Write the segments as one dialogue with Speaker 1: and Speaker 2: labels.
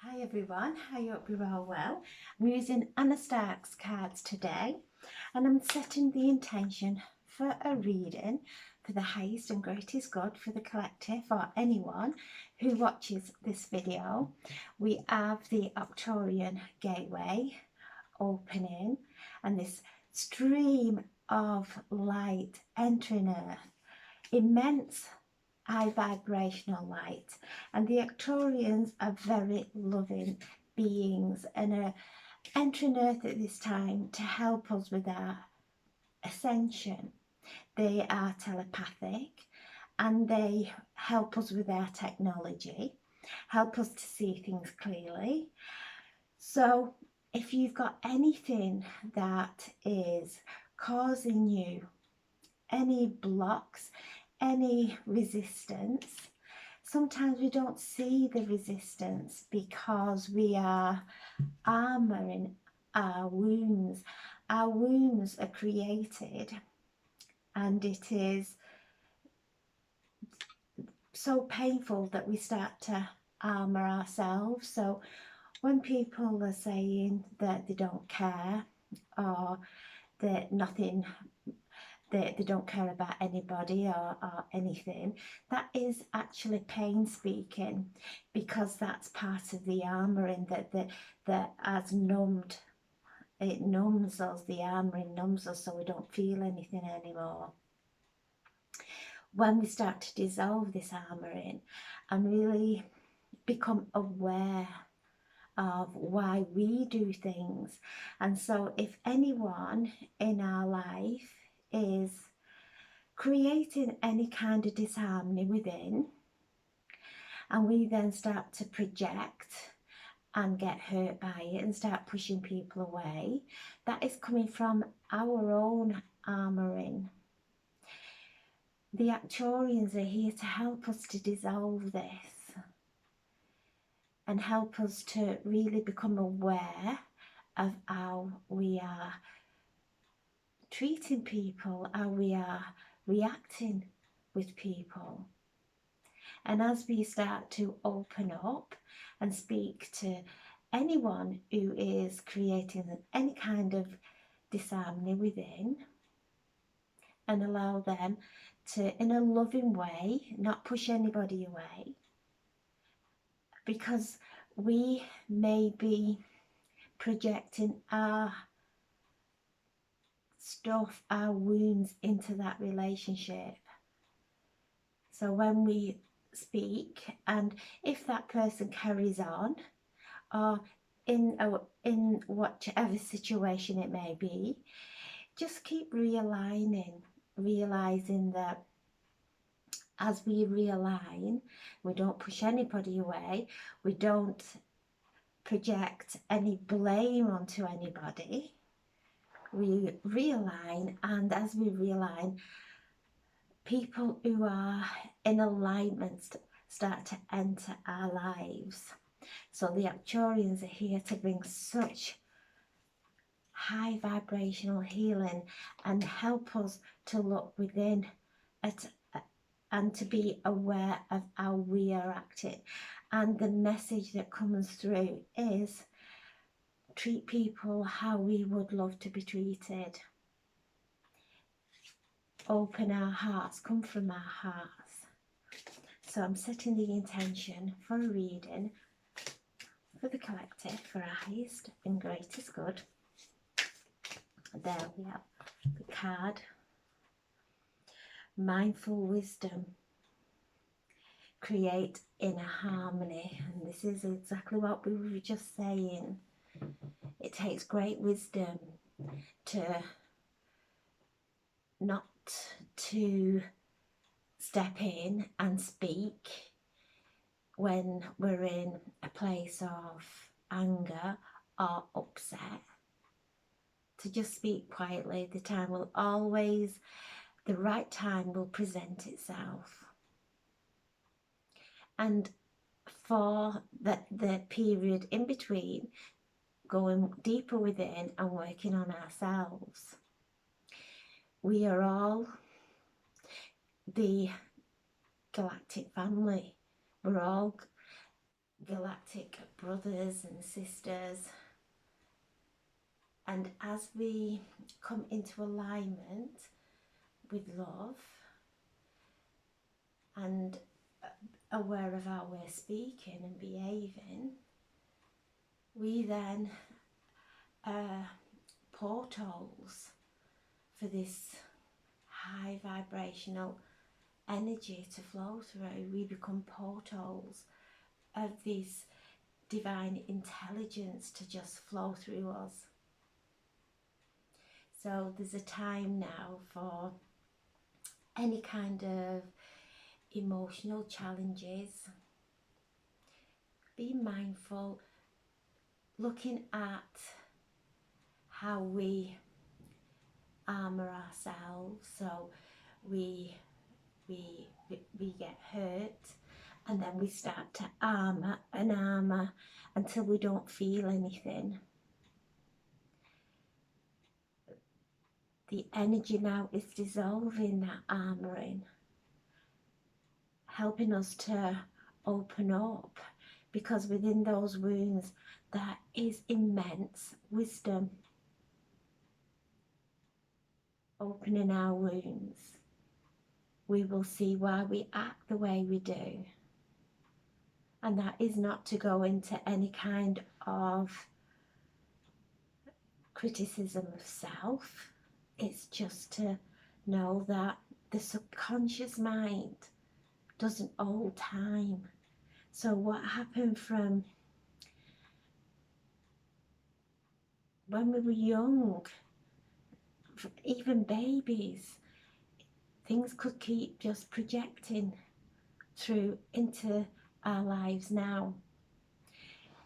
Speaker 1: Hi everyone, I hope you're all well. I'm using Anna Stark's cards today and I'm setting the intention for a reading for the highest and greatest good for the collective or anyone who watches this video. We have the Actuarian gateway opening and this stream of light entering Earth, immense high vibrational light, and the Acturians are very loving beings and are entering Earth at this time to help us with our ascension. They are telepathic and they help us with our technology, help us to see things clearly. So if you've got anything that is causing you any blocks, any resistance, sometimes we don't see the resistance because we are armouring our wounds. Our wounds are created and it is so painful that we start to armour ourselves. So when people are saying that they don't care or that nothing, they don't care about anybody or anything, that is actually pain speaking, because that's part of the armouring that has numbed. It numbs us, the armouring numbs us, so we don't feel anything anymore. When we start to dissolve this armouring and really become aware of why we do things, and so if anyone in our life is creating any kind of disharmony within, and we then start to project and get hurt by it and start pushing people away, that is coming from our own armouring. The Actuarians are here to help us to dissolve this and help us to really become aware of how we are treating people, how we are reacting with people. And as we start to open up and speak to anyone who is creating any kind of disharmony within, and allow them to, in a loving way, not push anybody away, because we may be projecting our stuff, our wounds into that relationship. So when we speak, and if that person carries on, or in whichever situation it may be, just keep realigning, realizing that as we realign, we don't push anybody away, we don't project any blame onto anybody. We realign, and as we realign, people who are in alignment start to enter our lives. So the Actuarians are here to bring such high vibrational healing and help us to look within and to be aware of how we are acting. And the message that comes through is treat people how we would love to be treated. Open our hearts, come from our hearts. So I'm setting the intention for a reading for the collective, for our highest and greatest good. There we have the card, mindful wisdom. Create inner harmony, and this is exactly what we were just saying. It takes great wisdom to not to step in and speak when we're in a place of anger or upset, to just speak quietly. The time will always, the right time will present itself. And for the period in between, going deeper within and working on ourselves. We are all the galactic family. We're all galactic brothers and sisters. And as we come into alignment with love and aware of how we're speaking and behaving, we then portals for this high vibrational energy to flow through. We become portals of this divine intelligence to just flow through us. So there's a time now for any kind of emotional challenges. Be mindful, looking at how we armor ourselves. So we get hurt, and then we start to armor and armor until we don't feel anything. The energy now is dissolving that armoring, helping us to open up, because within those wounds there is immense wisdom. Opening our wounds, we will see why we act the way we do. And that is not to go into any kind of criticism of self. It's just to know that the subconscious mind doesn't hold time. So what happened from when we were young, even babies, things could keep just projecting through into our lives now.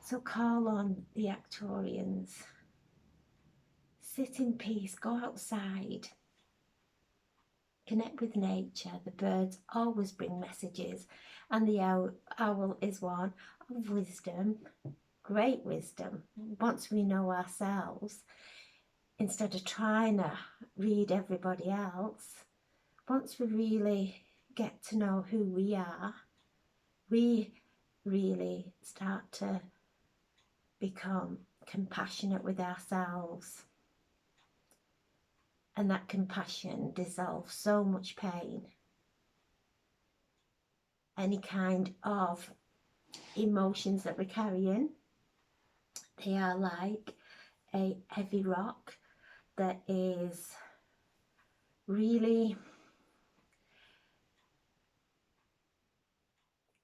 Speaker 1: So call on the Acturians. Sit in peace, go outside, connect with nature. The birds always bring messages, and the owl is one of wisdom, great wisdom. Once we know ourselves, instead of trying to read everybody else, once we really get to know who we are, we really start to become compassionate with ourselves. And that compassion dissolves so much pain. Any kind of emotions that we're carrying, they are like a heavy rock that is really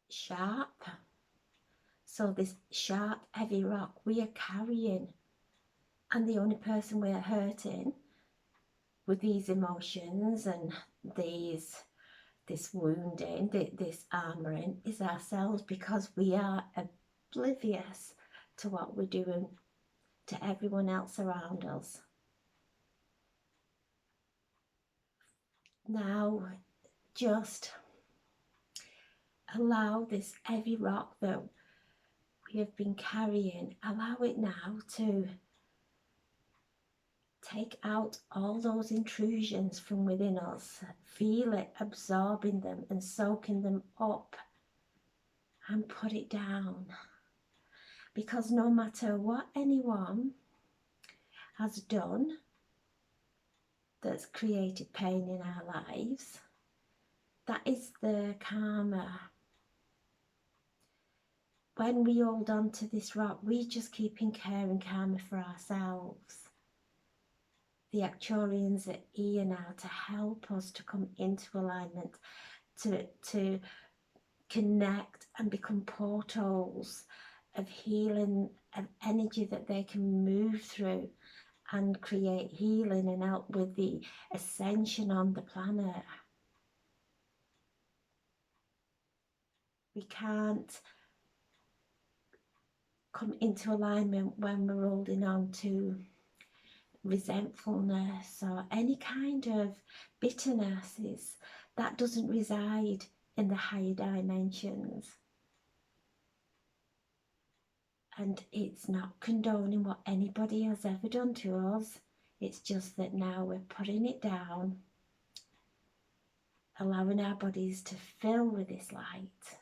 Speaker 1: sharp. So this sharp, heavy rock we are carrying, and the only person we're hurting with these emotions and this wounding, this armoring, is ourselves, because we are oblivious to what we're doing to everyone else around us. Now, just allow this heavy rock that we have been carrying, allow it now to take out all those intrusions from within us. Feel it absorbing them and soaking them up, and put it down. Because no matter what anyone has done that's created pain in our lives, that is the karma. When we hold on to this rock, we just keep incurring karma for ourselves. The Acturians are here now to help us to come into alignment, to connect and become portals of healing, of energy that they can move through and create healing and help with the ascension on the planet. We can't come into alignment when we're holding on to resentfulness or any kind of bitterness. That doesn't reside in the higher dimensions. And it's not condoning what anybody has ever done to us. It's just that now we're putting it down, allowing our bodies to fill with this light,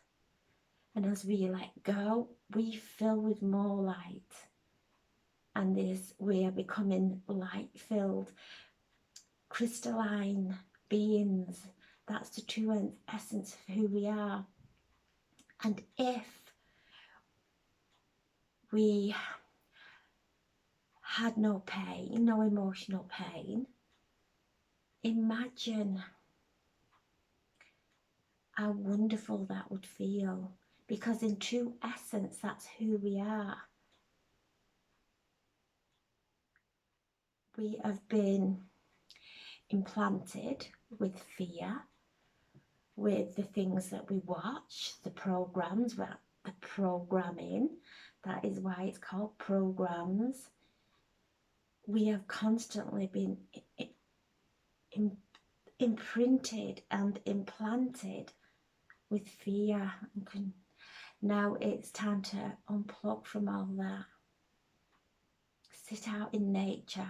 Speaker 1: And as we let go, we fill with more light. And this, we are becoming light-filled, crystalline beings. That's the true essence of who we are. And if we had no pain, no emotional pain, imagine how wonderful that would feel, because in true essence, that's who we are. We have been implanted with fear, with the things that we watch, the programs, well, the programming, that is why it's called programs. We have constantly been imprinted and implanted with fear. Now it's time to unplug from all that. Sit out in nature,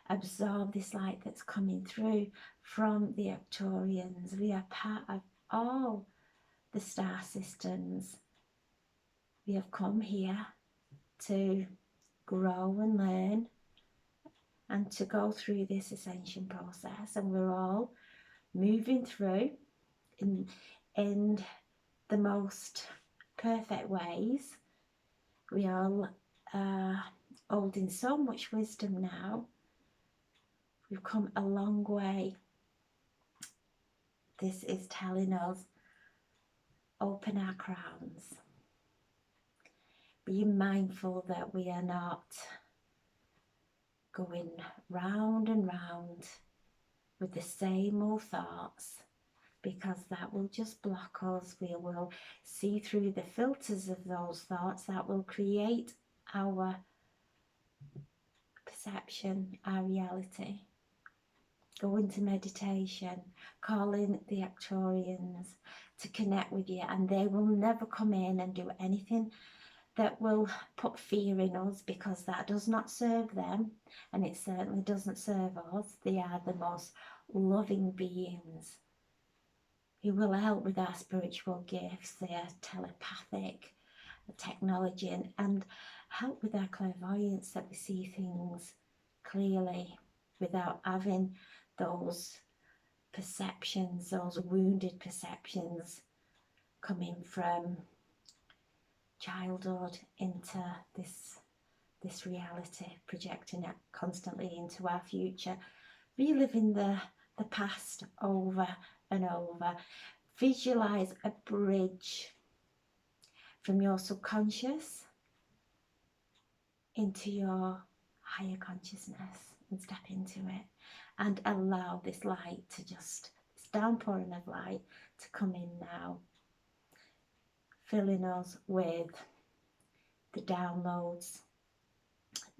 Speaker 1: absorb this light that's coming through from the Acturians. We are part of all the star systems. We have come here to grow and learn and to go through this ascension process, and we're all moving through in the most perfect ways. We all are holding so much wisdom now. We've come a long way. This is telling us, open our crowns. Being mindful that we are not going round and round with the same old thoughts, because that will just block us. We will see through the filters of those thoughts that will create our perception, our reality. Go into meditation, call in the Acturians to connect with you, and they will never come in and do anything that will put fear in us, because that does not serve them, and it certainly doesn't serve us. They are the most loving beings who will help with our spiritual gifts, their telepathic technology, and help with our clairvoyance, that we see things clearly without having those perceptions, those wounded perceptions coming from childhood into this reality, projecting it constantly into our future, reliving the past over and over. Visualize a bridge from your subconscious into your higher consciousness, and step into it, and allow this light to just, this downpouring of light to come in now, filling us with the downloads,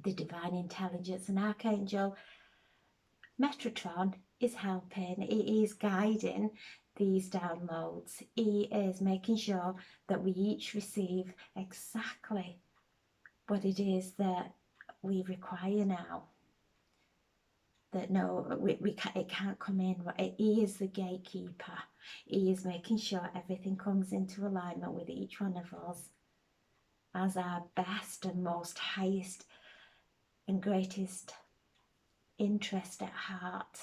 Speaker 1: the divine intelligence. And Archangel Metatron is helping, he is guiding these downloads. He is making sure that we each receive exactly what it is that we require now. That no, it can't come in. He is the gatekeeper. He is making sure everything comes into alignment with each one of us as our best and most highest and greatest interest at heart.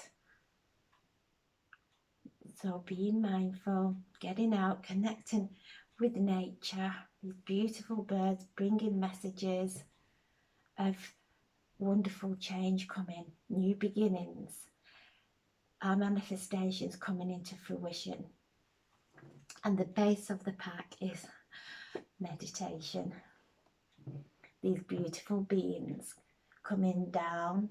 Speaker 1: So being mindful, getting out, connecting with nature, these beautiful birds bringing messages of wonderful change coming, new beginnings, our manifestations coming into fruition. And the base of the pack is meditation. These beautiful beings coming down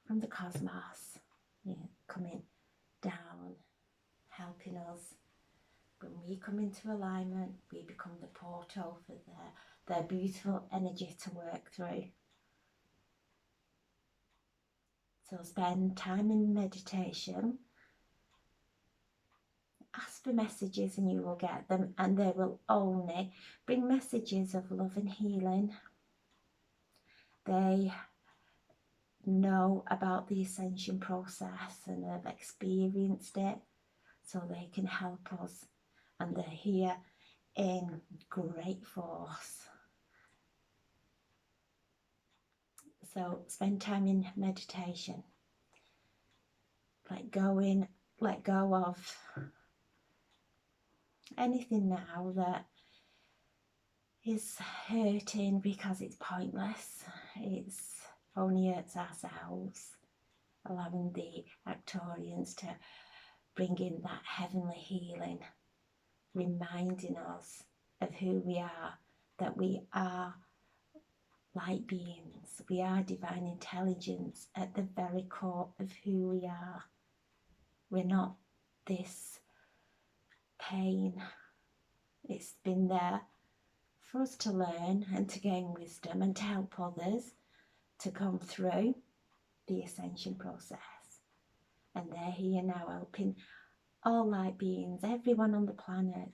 Speaker 1: from the cosmos, coming down, helping us. When we come into alignment, we become the portal for their beautiful energy to work through. So spend time in meditation, ask for messages and you will get them, and they will only bring messages of love and healing. They know about the ascension process and have experienced it, so they can help us, and they're here in great force. So spend time in meditation. Let go of anything now that is hurting, because it's pointless. It's only hurts ourselves. Allowing the Acturians to bring in that heavenly healing, reminding us of who we are, that we are light beings, we are divine intelligence at the very core of who we are. We're not this pain. It's been there for us to learn and to gain wisdom and to help others to come through the ascension process. And they're here now helping all light beings, everyone on the planet.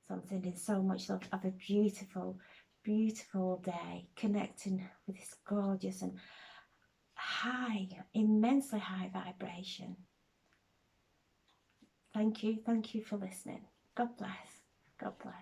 Speaker 1: So I'm sending so much love. Have a beautiful, beautiful day, connecting with this gorgeous and high, immensely high vibration. Thank you for listening. God bless. God bless.